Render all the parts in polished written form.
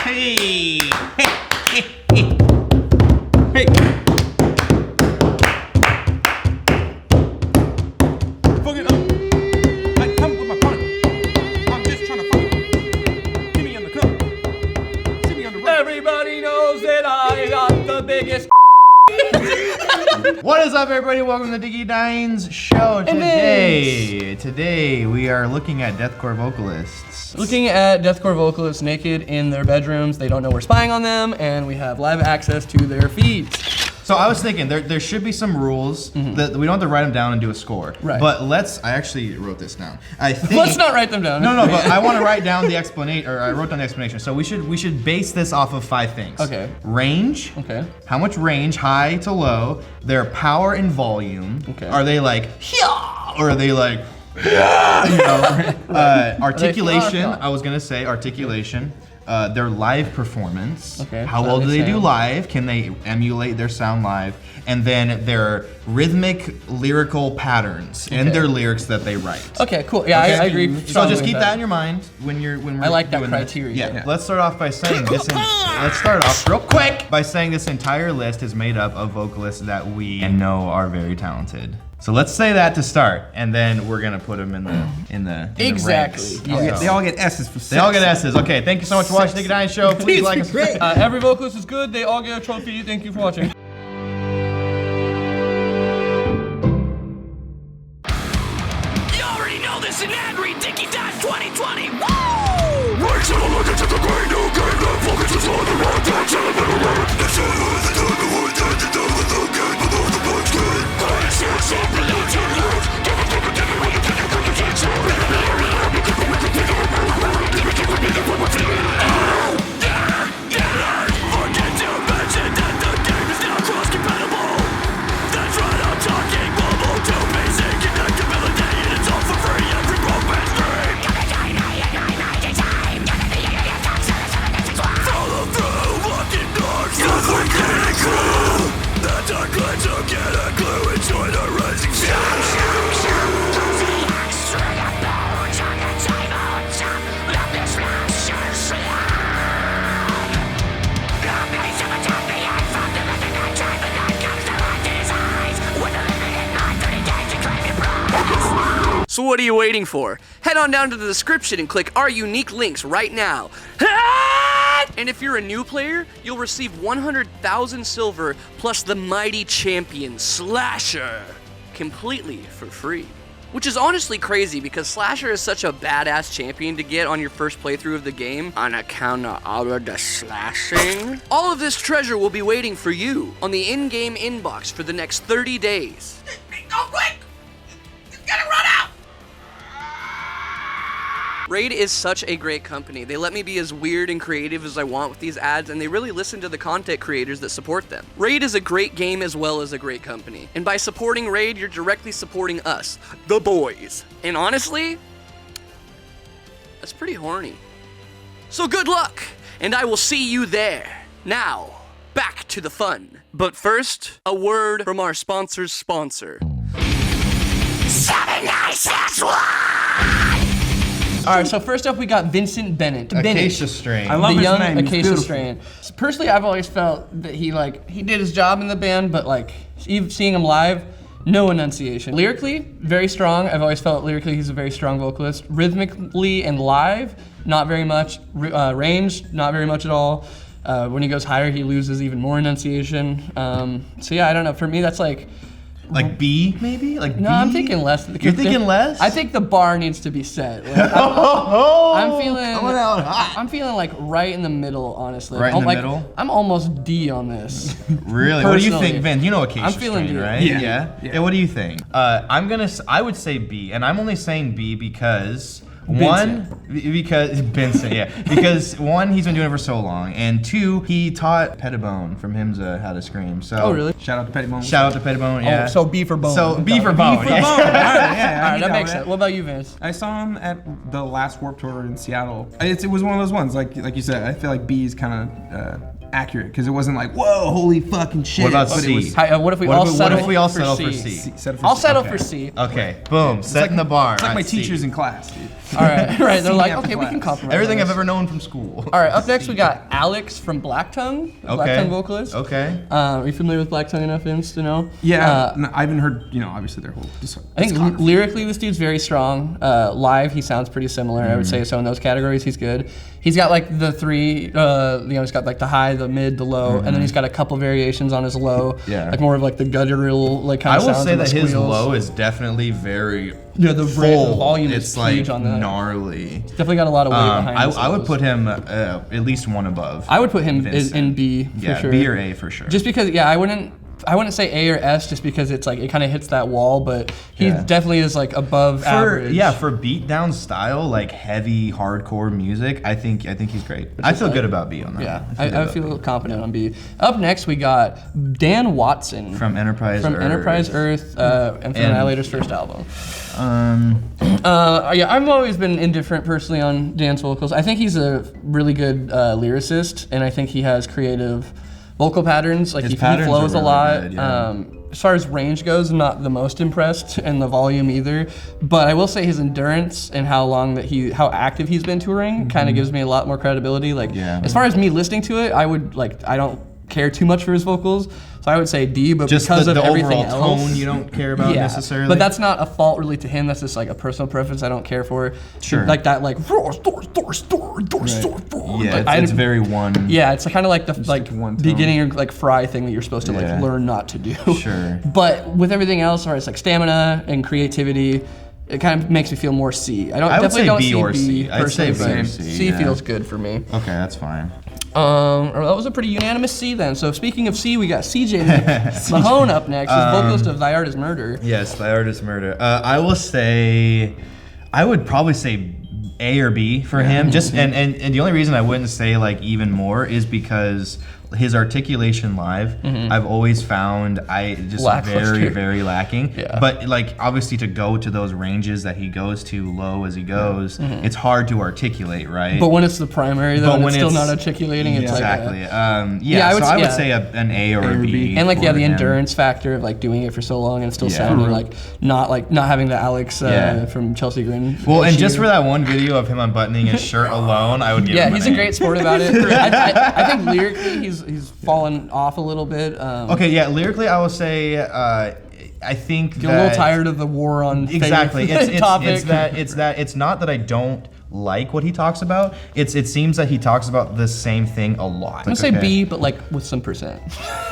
Hey! Hey! Fuck it up. I come with my partner. I'm just trying to fight. See me on the cover. See me on the road. Everybody knows that I got the biggest. What is up, everybody? Welcome to Diggy Dines show. Today we are looking at Deathcore vocalists. Looking at Deathcore vocalists naked in their bedrooms. They don't know we're spying on them, and we have live access to their feeds. So I was thinking there should be some rules that we don't have to write them down and do a score. Right. But I actually wrote this down. Let's not write them down. No, but I want to write down the explanation, or I wrote down the explanation. So we should base this off of 5 things. Okay. Range. Okay. How much range, high to low, their power and volume. Okay. Are they like, or are they like, articulation, I was gonna say articulation. Their live performance. Okay. How well do they do live? Can they emulate their sound live? And then their rhythmic lyrical patterns and their lyrics that they write. Okay, cool. Yeah, I agree. So just keep that in your mind when we're I like that doing criteria. Yeah. Let's start off by saying this. Let's start off real quick by saying this entire list is made up of vocalists that we know are very talented. So let's say that to start, and then we're gonna put them in the exactly. ranks. Yeah. They all get S's for 6. They all get S's. Okay, thank you so much for watching Diggy Dines show. Please like us. Great. Every vocalist is good. They all get a trophy. Thank you for watching. You already know this in Angry Diggy Dines 2020. Woo! Right, so look into the great new game that focuses on the wrong time, celebrate alert. The show is the time to avoid that to do with the game below the blood skin. So what are you waiting for? Head on down to the description and click our unique links right now. And if you're a new player, you'll receive 100,000 silver plus the mighty champion Slasher completely for free. Which is honestly crazy because Slasher is such a badass champion to get on your first playthrough of the game on account of all of the slashing. All of this treasure will be waiting for you on the in-game inbox for the next 30 days. Go quick! It's gonna run out! Raid is such a great company. They let me be as weird and creative as I want with these ads, and they really listen to the content creators that support them. Raid is a great game as well as a great company. And by supporting Raid, you're directly supporting us, the boys. And honestly, that's pretty horny. So good luck, and I will see you there. Now, back to the fun. But first, a word from our sponsor's sponsor. 7961! All right, so first up we got Vincent Bennett. Acacia Strain. I love the his young name. It's Acacia beautiful. Strain. So personally, I've always felt that he did his job in the band, but even seeing him live, no enunciation. Lyrically, very strong. I've always felt lyrically he's a very strong vocalist. Rhythmically and live, not very much. Range, not very much at all. When he goes higher, he loses even more enunciation. So yeah, I don't know. For me, that's like B, maybe? no, B? I'm thinking less. You're thinking less? I think the bar needs to be set. I'm feeling like right in the middle, honestly. Right in the middle? I'm almost D on this. Really? What do you Personally. think, Vince? You know Acacia I'm feeling Strain, D. right? Yeah. What do you think? I would say B, and I'm only saying B because because one, he's been doing it for so long, and two, he taught Pettibone from Hymns How to Scream. So Oh, really? Shout out to Pettibone. Shout out to Pettibone, yeah. Oh, so B for Bone. So B for Bone. All right, yeah, That makes sense. What about you, Vince? I saw him at the last Warped Tour in Seattle. It was one of those ones, like you said. I feel like B is kind of accurate because it wasn't like, whoa, holy fucking shit. What about but C? It was, What if we all settle for C? settle for I'll C. settle Okay. for C. Okay, boom, setting the bar. It's like at my C. teachers in class, dude. All right, right. They're like, after okay, we can class. compromise. Everything on I've this. ever known from school. All right, up next we got Alex from Black Tongue, Black Tongue vocalist. Okay. Are you familiar with Black Tongue enough, Vince, to know? Yeah, no, I haven't heard, obviously their whole I think lyrically this dude's very strong. Live, he sounds pretty similar. I would say so in those categories. He's good. He's got like the three, he's got like the high, the mid, the low, and then he's got a couple variations on his low. Yeah. Like more of like the guttural like kind I of will sounds. say and the that his squeals. low is definitely very the full. volume it's is like huge on that. gnarly. Definitely got a lot of weight behind. I would put him at least one above. I would put him Vincent. in B for Yeah, sure. B or A for sure. Just because, I wouldn't say A or S just because it's like it kind of hits that wall, but he Yeah. definitely is like above average. for beatdown style, like heavy hardcore music, I think he's great. I feel good about B on that. Yeah, one. I feel confident on B. Up next, we got Dan Watson From Enterprise from Earth. Enterprise Earth and from Annihilator's first album. I've always been indifferent personally on Dan's vocals. I think he's a really good lyricist, and I think he has creative vocal patterns. Like His he patterns flows are a really lot. good, yeah. As far as range goes, I'm not the most impressed, and the volume either. But I will say his endurance and how active he's been touring kind of gives me a lot more credibility. Like Yeah. as far as me listening to it, I don't care too much for his vocals, so I would say D. But Just because the of everything overall else, tone you don't care about necessarily. but that's not a fault really to him. That's just like a personal preference. I don't care for. Sure. Like that, like yeah, like, it's very one. yeah, it's kind of like the one tone. beginning like fry thing that you're supposed to Yeah. like learn not to do. Sure. But with everything else, where it's like stamina and creativity, it kind of makes me feel more C. I would definitely say don't B see or B C. I'd say personally, B or but C, C yeah. feels good for me. Okay, that's fine. That was a pretty unanimous C then. So speaking of C, we got CJ Mahone up next, who's vocalist of Thy Art Is Murder. Yes, Thy Art Is Murder. I would probably say A or B for him. Just and the only reason I wouldn't say like even more is because his articulation live, I've always found Lackluster. very lacking. Yeah. But like obviously to go to those ranges that he goes to low as he goes, it's hard to articulate, right? But when it's the primary though, But and when it's still it's- not articulating, it's exactly. like I would say an A or a B. and like for the him. endurance factor of like doing it for so long and still Yeah. sounding like not having the Alex Yeah. from Chelsea Grin. Well, and issue. just for that one video of him unbuttoning his shirt alone, I would give him he's an a great sport about it. I think lyrically he's fallen off a little bit. Okay, yeah, lyrically I will say I think Get a little tired of the war on faith exactly. topic. It's not that I don't like what he talks about. It seems that he talks about the same thing a lot. I'm gonna say B, but like with some percent.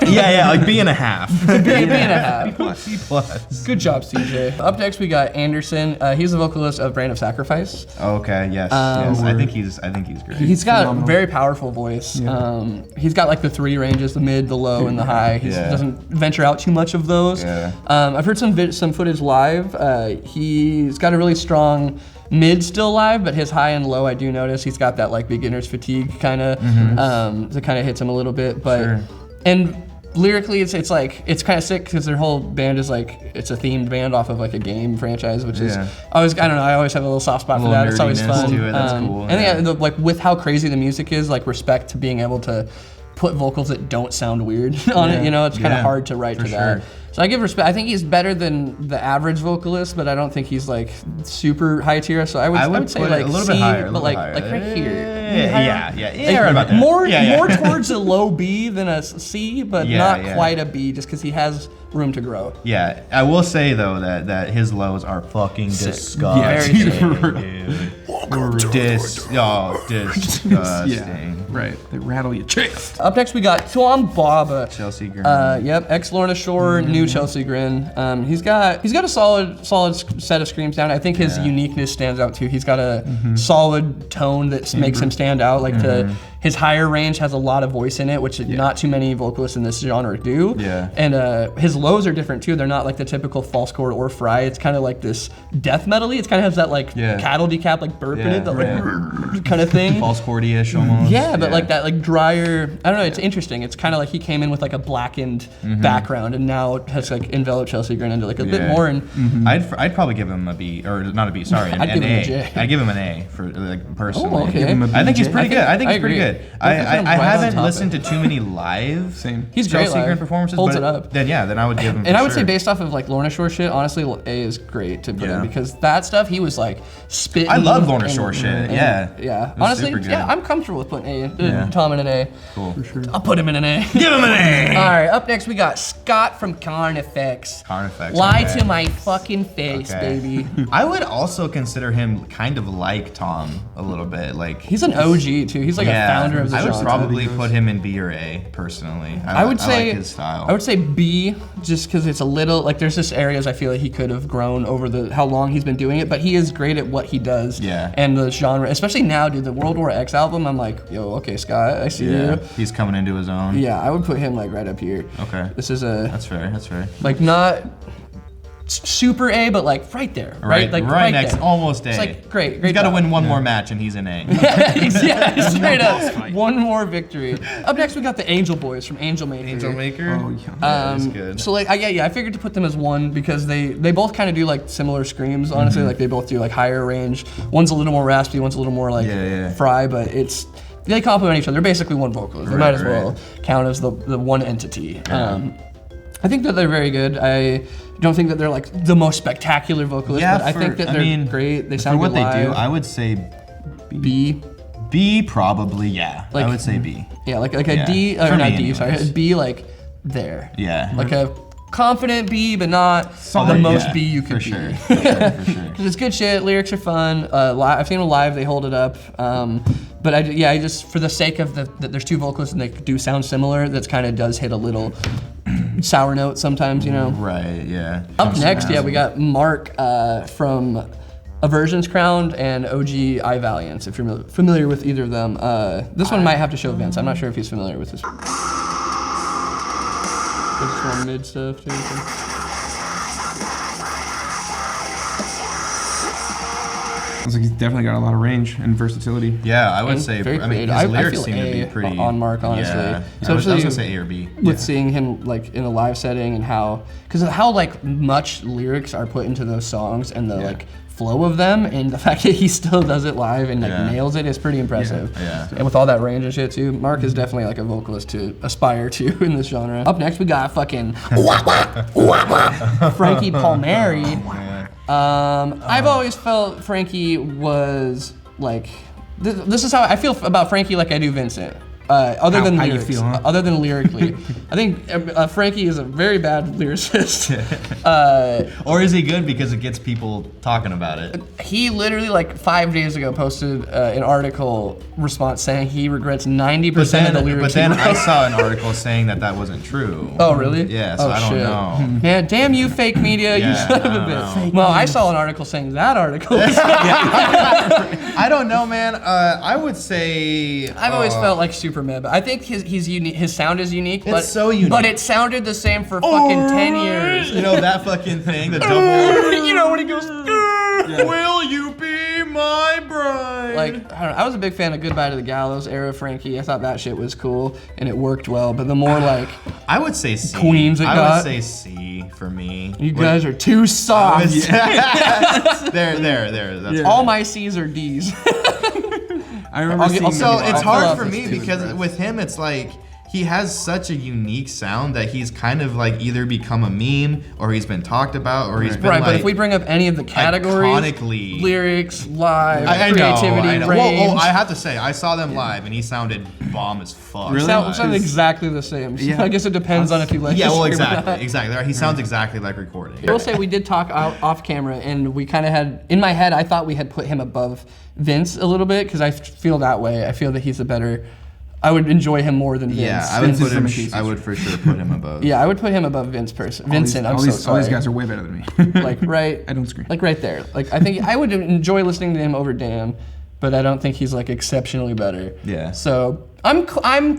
yeah, like B and a half. B and a half. C plus. Good job, CJ. Up next we got Anderson. He's the vocalist of Brand of Sacrifice. Okay, yes. I think he's great. He's got a very powerful voice. He's got like the three ranges, the mid, the low, and the high. He doesn't venture out too much of those. Yeah. I've heard some footage live. He's got a really strong mid still live, but his high and low I do notice he's got that like beginner's fatigue kind of that kind of hits him a little bit. But and lyrically it's kind of sick because their whole band is like it's a themed band off of like a game franchise, which is always I always have a little soft spot for that. It's always fun. To it. That's cool. And like with how crazy the music is, like respect to being able to put vocals that don't sound weird on it. You know, it's kind of hard to write to that. So I give respect. I think he's better than the average vocalist, but I don't think he's like super high tier. So I would say put like it a little C, bit higher, but like right here. Yeah, right about that. More Yeah. towards a low B than a C, but not quite a B, just because he has room to grow. Yeah, I will say though that his lows are fucking disgusting. Disgusting. Yeah, right. They rattle your chest. Up next we got Tom Baba. Chelsea Grin. Yep, ex Lorna Shore, new Chelsea Grin. He's got a solid set of screams down. I think his uniqueness stands out too. He's got a solid tone that makes him stand out. Like his higher range has a lot of voice in it, which not too many vocalists in this genre do. Yeah. And his lows are different too. They're not like the typical false chord or fry. It's kind of like this death metal-y. It kind of has that like cattle decap like burp in it, that like kind of thing. False chordy-ish almost. Yeah, but like that like drier, I don't know, it's interesting. It's kind of like he came in with like a blackened background and now has like enveloped Chelsea Grin into like a bit more. And I'd probably give him a B, or not a B, sorry, I'd an give him a A. J. I'd give him an A for like personally. Oh, okay. I think he's pretty good. I think he's pretty good. good. I haven't listened to too many live. Same. He's great Chelsea Grin live. performances. Holds but it up. Then I would give him. And I would say based off of like Lorna Shore shit, honestly, A is great to put in because that stuff he was like spitting. I love Lorna Shore shit. Yeah. Honestly, yeah, I'm comfortable with putting Tom in an A. Cool. For sure. I'll put him in an A. Give him an A. All right, up next we got Scott from Carnifex. Carnifex. Lie okay. to my fucking face, Okay. baby. I would also consider him kind of like Tom a little bit. Like He's an OG too. He's like a founder of the I would genre. probably put him in B or A personally. I would say like his style. I would say B, just because it's a little like there's just areas I feel like he could have grown over how long he's been doing it, but he is great at what he does. Yeah. And the genre, especially now, dude. The World War X album, I'm like, yo, okay, Scott, I see you. He's coming into his own. Yeah, I would put him like right up here. Okay. This is That's fair. like not super A, but like right there. Right, like right next, there. almost A. It's like great. He's got to job. win one more match and he's in A. Yeah, straight up. One more victory. Up next, we got the Angel Boys from Angel Maker. Angel Maker. Oh, yeah. That's good. So like, I figured to put them as one because they both kind of do like similar screams. Honestly, like they both do like higher range. One's a little more raspy, one's a little more like fry, but they complement each other. They're basically one vocalist. They might as well count as the one entity. I think that they're very good. I don't think that they're like the most spectacular vocalists, but I think that they're great. They sound for what good live. they do. I would say B. B probably, yeah. Like- I would say B. Yeah, like a D, or For not me D, sorry, anyways. a B like there. Yeah. Like a confident B, but not the Solid, most yeah, B you could for be. sure. For sure. Because it's good shit. Lyrics are fun. I've seen them live. They hold it up. But I just for the sake of that there's two vocalists and they do sound similar. That's kind of does hit a little sour note sometimes, you know. Right. Yeah. Up next, we got Mark from Aversion's Crowned and OG I Valiance. If you're familiar with either of them, this one might have to show Vince. I'm not sure if he's familiar with this. Just more mid stuff too. Looks like he's definitely got a lot of range and versatility. Yeah, I would And say. very I mean, creative. his I lyrics feel seem to A be pretty on Mark, honestly. Yeah. So I was actually- gonna say A or B. With seeing him like in a live setting and how like much lyrics are put into those songs and the like flow of them, and the fact that he still does it live and like nails it is pretty impressive. Yeah. And with all that range and shit too, Mark is definitely like a vocalist to aspire to in this genre. Up next we got fucking Frankie Palmieri. I've always felt Frankie was like this is how I feel about Frankie, like I do Vincent. Other than how you lyrics, feel, huh? other than lyrically, I think Frankie is a very bad lyricist. Or is he good because it gets people talking about it? He literally like 5 days ago posted an article response saying he regrets 90% of the lyrics. But then he I wrote. saw an article saying that wasn't true. Oh really? Yeah, so I don't know. Man, damn you, fake media! You Yeah, son of a I don't bitch. know. Well, I saw an article saying that article. I don't know, man. I would say I've always felt like Superman, but I think he's unique. His sound is unique. But, so unique. But it sounded the same for fucking 10 years. You know that fucking thing, the double. You know when he goes. Will you be my bride? Like, I don't know, I was a big fan of Goodbye to the Gallows era Frankie. I thought that shit was cool and it worked well. But the more like I would say C. Queens it I got. would say C for me. you guys are too soft. There. That's All my C's are D's. I remember seeing So them it's I'll fill hard out for this me too, because Brett. with him it's like he has such a unique sound that he's kind of like either become a meme or he's been talked about or he's been Right, like but if we bring up any of the categories, iconically- lyrics, live, I creativity, know. range, Well, I have to say I saw them live and he sounded bomb as fuck. Really? sound exactly the same. So Yeah. I guess it depends on if you like Yeah, the well, stream or not. exactly. He sounds exactly like recording. I will say we did talk off camera, and we kind of had in my head. I thought we had put him above Vince a little bit because I feel that way. I feel that he's a better. I would enjoy him more than Vince. Yeah, I would Vince put is him. from Pieces. I would for sure put him above. Yeah, I would put him above Vincent. I'm all so these, sorry. all these guys are way better than me. like right. I don't scream. Like right there. Like I think I would enjoy listening to him over Damn, but I don't think he's like exceptionally better. Yeah. So I'm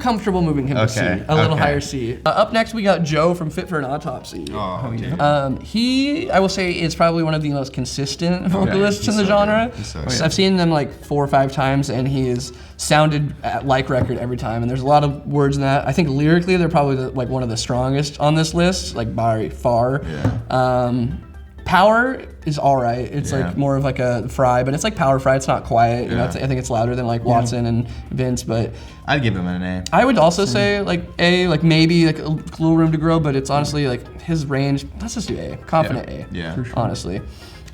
comfortable moving him to C, Okay, a little okay. higher C. Up next we got Joe from Fit for an Autopsy. Oh, dude. He, I will say, is probably one of the most consistent vocalists in the so genre. good. He's so So good. I've seen them like 4 or 5 times, and he is sounded like record every time. And there's a lot of words in that. I think lyrically, they're probably like one of the strongest on this list, like by far. Yeah. Power is all right. It's like more of like a Fry, but it's like Power Fry. It's not quiet. You know, I think it's louder than like Watson and Vince, but I'd give him an A. I would also say like A, like maybe like a little room to grow, but it's honestly like his range. Let's just do A. Confident A. Yeah. For sure. Honestly,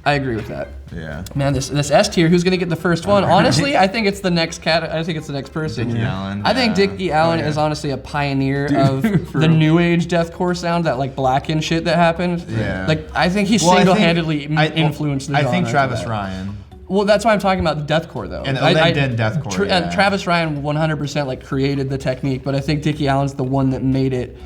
I agree with that. Yeah. Man, this S tier, who's gonna get the first one? Honestly, I think it's the next I think it's the next person. Dickie Allen. I think Dickie Allen is honestly a pioneer of the new age deathcore sound, that like blackened shit that happened. Yeah. Like I think he single-handedly influenced the genre. I think for Travis that. Ryan. Well, that's why I'm talking about the deathcore though. And then deathcore. And Travis Ryan 100% like created the technique, but I think Dickie Allen's the one that made it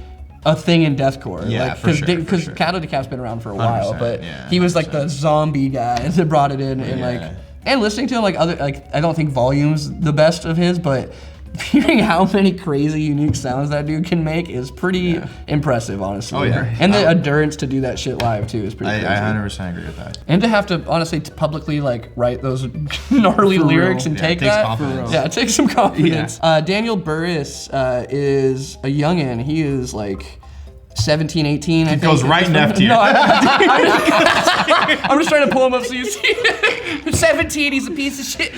a thing in deathcore. Yeah, like, for sure. Because Cattle Decap's been around for a while, but yeah, he was like the zombie guy that brought it in, and like, and listening to him like I don't think Volume's the best of his, but hearing how many crazy unique sounds that dude can make is pretty impressive, honestly. Oh yeah. And the endurance to do that shit live too is pretty crazy. I 100% agree with that. And to have to honestly publicly like write those gnarly lyrics and take it takes that. confidence. Yeah, it takes some confidence. Daniel Burris is a youngin'. He is like 17, 18, I think. Goes right in F tier. No, I'm just trying to pull him up so you see. 17, he's a piece of shit.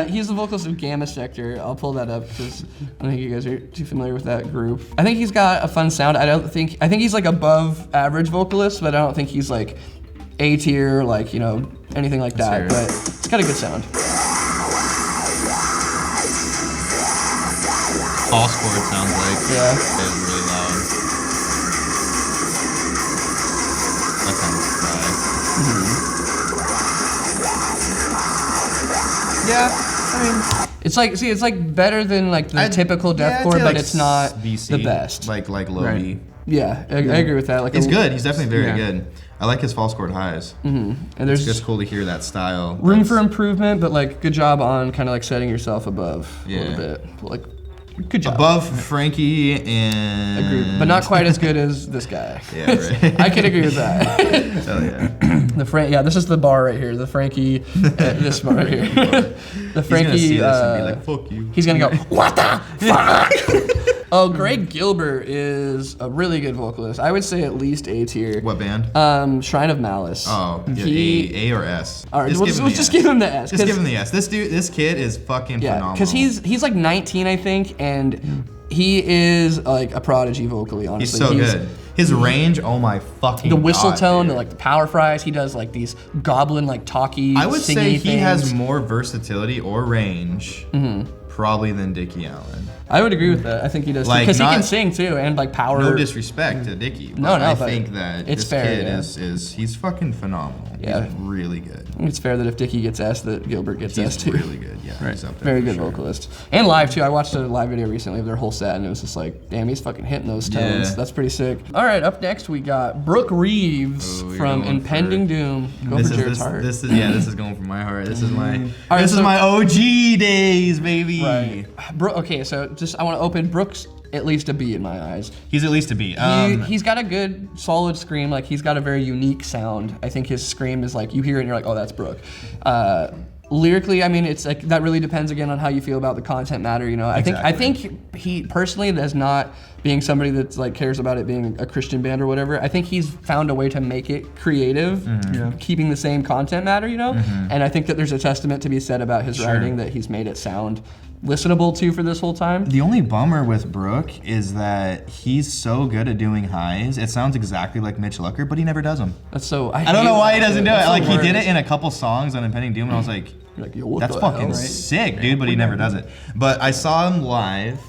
He's the vocalist of Gamma Sector. I'll pull that up because I don't think you guys are too familiar with that group. I think he's got a fun sound. I think he's like above average vocalist, but I don't think he's like A tier, like, you know, anything like that. But it's got a good sound. False chord sounds like Yeah. it's really loud. That kind of Yeah, I mean, it's like better than like the typical deathcore, but it's not VC, the best. Like low-B. Yeah, I agree with that. Like He's good. He's definitely very good. I like his false chord highs. And there's It's just cool to hear that style. room for improvement, but like good job on kind of like setting yourself above a little bit. Like good job. Above Frankie and... Agree, but not quite as good as this guy. Yeah, right. I can agree with that. Hell yeah. This is the bar right here. The Frankie, this bar right here. The Frankie. He's gonna see this and be like, "Fuck you." He's gonna go, "What the fuck?" Oh, Greg Gilbert is a really good vocalist. I would say at least A tier. What band? Shrine of Malice. Oh, yeah, A or S. All right, let's just give him the S. Just give him the S. This kid is fucking phenomenal. Because he's like 19, I think, and he is like a prodigy vocally. Honestly, he's so good. His range, oh my fucking the whistle God, tone, dude. like the power fries. He does like these goblin like talky. I would say he things. has more versatility or range, probably than Dickie Allen. I would agree with that. I think he does Like, because he not- can sing too, and like power. No disrespect to Dickie, but No, I but think that it's this fair, kid yeah. he's fucking phenomenal. Yeah. He's really good. I think it's fair that if Dickie gets S, that Gilbert gets S He's too. really good. Yeah, he's up there. Very for good sure. vocalist. And live too. I watched a live video recently of their whole set, and it was just like, damn, he's fucking hitting those tones. Yeah. That's pretty sick. All right, up next we got Brooke Reeves Ooh, you're from going Impending for- Doom. Go This for is Jared's heart. this is going for my heart. This is my right, this is so- my OG days, baby. Right. Okay, so just I want to open Brooks at least a B in my eyes. He's at least a B. He's got a good, solid scream. Like he's got a very unique sound. I think his scream is like you hear it and you're like, oh, that's Brooke. Lyrically, I mean, it's like that really depends again on how you feel about the content matter. You know, I think he personally does not being somebody that's like cares about it being a Christian band or whatever. I think he's found a way to make it creative, keeping the same content matter. You know, and I think that there's a testament to be said about his writing that he's made it sound listenable to for this whole time. The only bummer with Brooke is that he's so good at doing highs. It sounds exactly like Mitch Lucker, but he never does them. That's so. I don't know why he doesn't do it. Like he did it in a couple songs on Impending Doom, and I was like, You're like, yo, what that's the fucking hell, right? sick, dude. But he never does it. But I saw him live,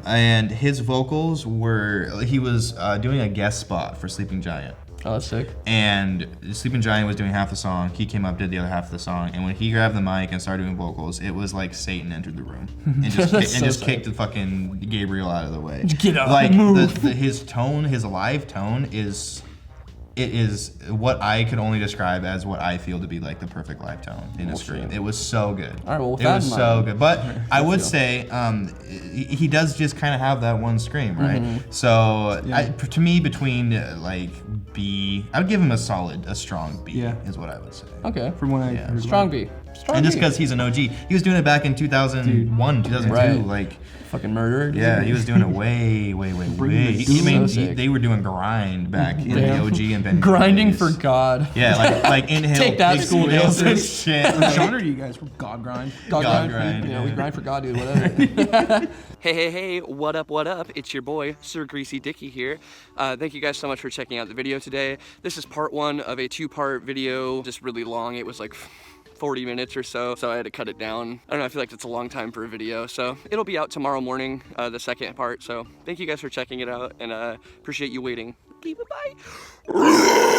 and his vocals were. He was doing a guest spot for Sleeping Giant. Oh, that's sick. And Sleeping Giant was doing half the song. He came up, did the other half of the song, and when he grabbed the mic and started doing vocals, it was like Satan entered the room and just kicked the fucking Gabriel out of the way. Get up, like move. his tone, his live tone is what I could only describe as what I feel to be like the perfect live tone in a scream. It was so good. All right, well, with it that was in so mind- good. But I would say he does just kind of have that one scream, right? So to me, between like B, I would give him a strong B. Yeah. Is what I would say. Okay. From what I heard. Strong B. And just because he's an OG, he was doing it back in 2001, 2002, Right. like. Fucking murderer. Yeah, he was doing it way. They were doing grind back in the OG and Ben. Grinding for God. Yeah, like inhale. Take that, big school squeals and dancers. shit. What genre do you guys for God grind? God grind, You know, yeah. we grind for God, dude. Whatever. Hey, what up, what up? It's your boy, Sir Greasy Dicky here. Thank you guys so much for checking out the video today. This is part 1 of a 2-part video, just really long. It was like 40 minutes or so I had to cut it down. I don't know, I feel like that's a long time for a video, so it'll be out tomorrow morning, the second part. So thank you guys for checking it out, and appreciate you waiting. Okay, bye-bye.